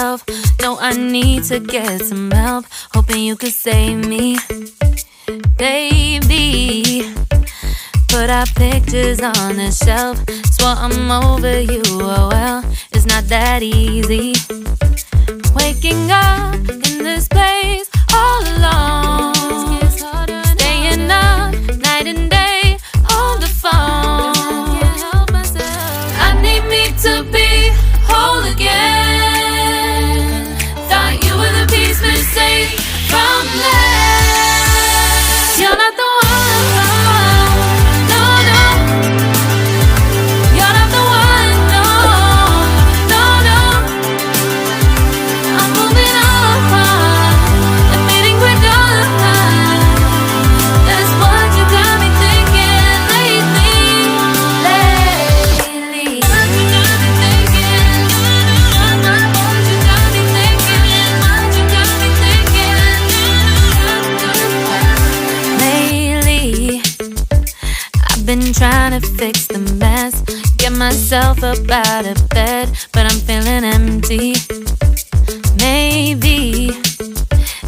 myself. No, I need to get some help. Hoping you could save me, baby. Put our pictures on the shelf. Swore I'm over you, oh well, it's not that easy. Waking up in this place all alone, staying up night and day on the phone. I need me to be whole again. Thought you were the piece missing from last. You're not the one. Been trying to fix the mess, get myself up out of bed, but I'm feeling empty. Maybe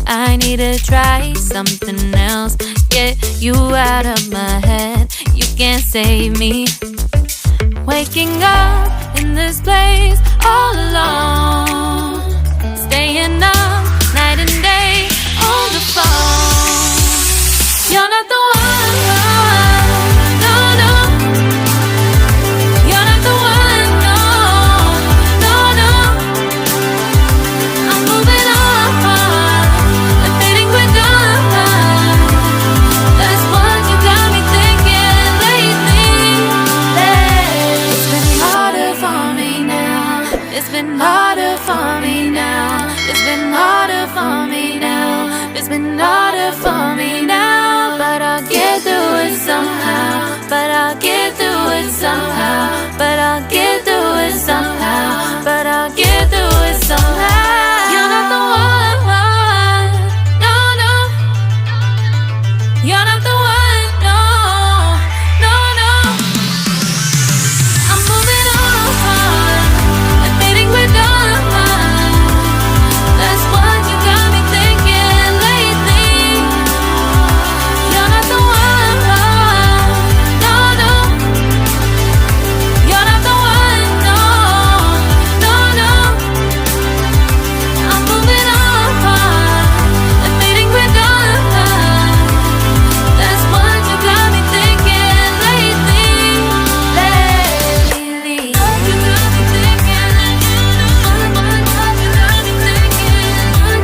I need to try something else, get you out of my head. You can't save me. Waking up in this place all alone, staying up night and day on the phone. You're not the one. It's been harder for me now. It's been harder for me now. It's been harder for me now. But I'll get through it somehow. But I'll get through it somehow. But I'll get